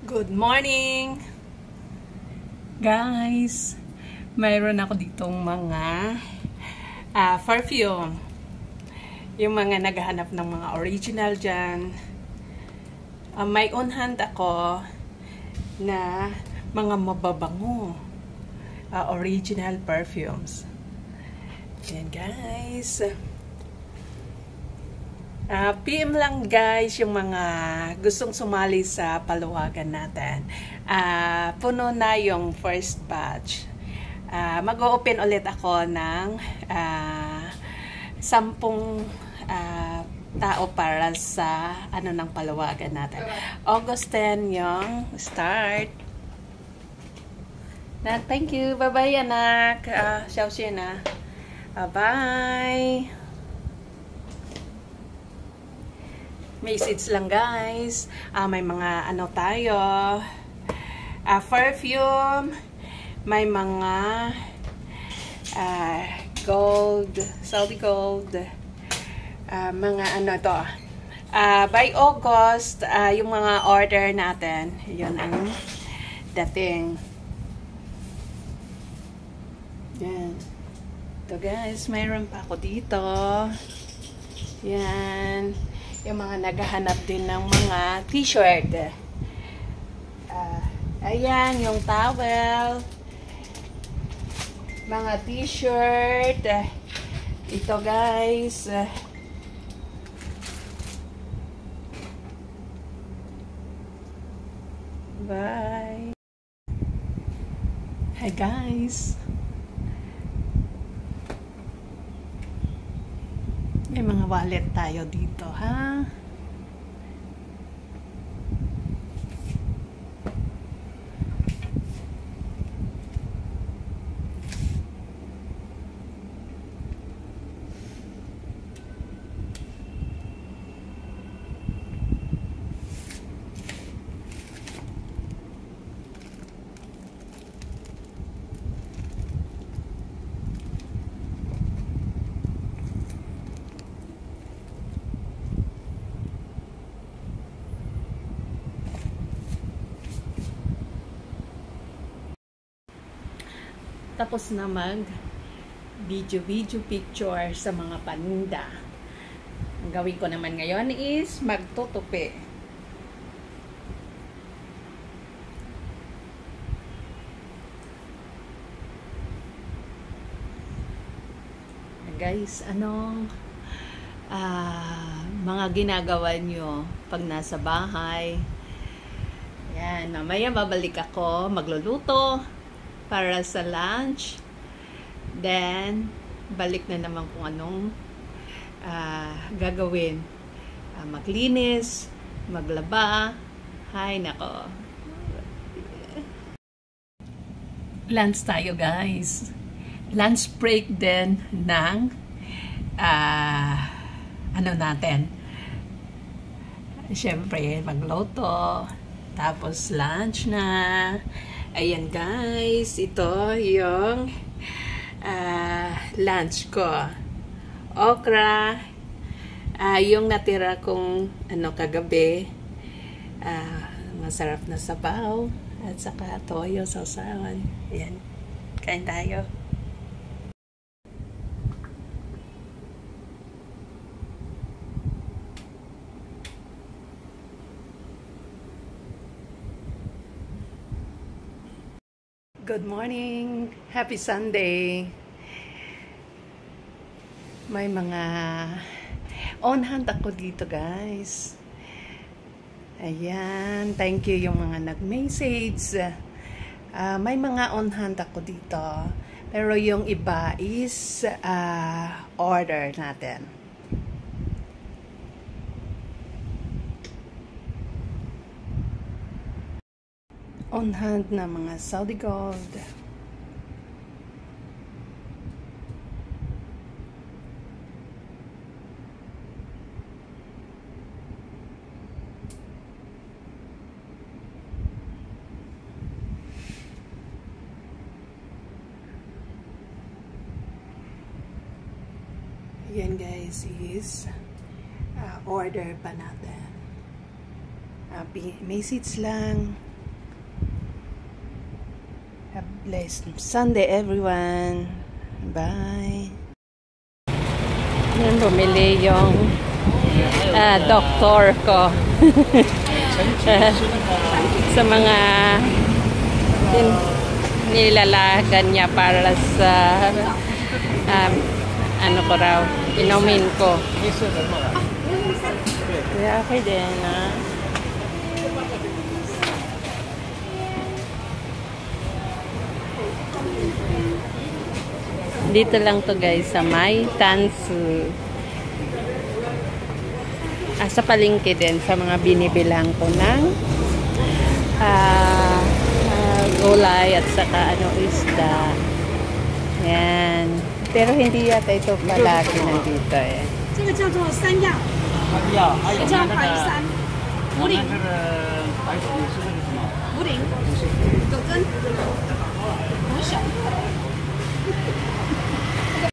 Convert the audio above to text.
Good morning! Guys, mayroon ako ditong mga perfume. Yung mga naghahanap ng mga original dyan. May on hand ako na mga mababango. Original perfumes. Yan guys. PM lang guys yung mga gustong sumali sa paluwagan natin. Puno na yung first batch. Mag-o-open ulit ako ng 10 tao para sa ng paluwagan natin. August 10 yung start. Thank you. Bye-bye anak. Xiao na. Bye. Message lang guys. May mga tayo. Perfume. May mga gold, Saudi gold. Mga to. By August, yung mga order natin, yun ang dating. Yan. Ito guys, mayroon pa ako dito. Yan. Yung mga naghahanap din ng mga t-shirt. Ayan, yung towel. Mga t-shirt. Ito guys. Bye. Hi guys. May mga wallet tayo dito, ha? Tapos na mag video picture sa mga paninda. Ang gawin ko naman ngayon is magtutupi. Guys, anong mga ginagawa nyo pag nasa bahay? Yan, mamaya babalik ako, magluluto para sa lunch. Then, balik na naman kung anong gagawin. Maglinis, maglaba. Hay, nako. Lunch tayo, guys. Lunch break din ng natin. Siyempre, magluto. Tapos, lunch na. Ayan guys, ito yung lunch ko. Okra, yung natira kong kagabi, masarap na sabaw, at saka toyo sa sausawan. Ayan, kain tayo. Good morning! Happy Sunday! May mga on hand ako dito guys. Ayan, thank you yung mga nag-message. May mga on hand ako dito. Pero yung iba is order natin. On hand na mga Saudi gold. Yan guys is order pa natin. Message lang Have a blessed Sunday, everyone. Bye. Yan, bumili yung doktor ko. Sa mga nilalagan niya para sa ano ko raw, inumin ko. Kaya okay din, ha? Dito lang to guys sa may Tansu. Sa palengke din sa mga binibilang ko ng gulay at saka isda. Yan. Pero hindi yata ito palagi nandito eh. 这个叫做山药，也叫白山，五岭，五岭，9根，好小。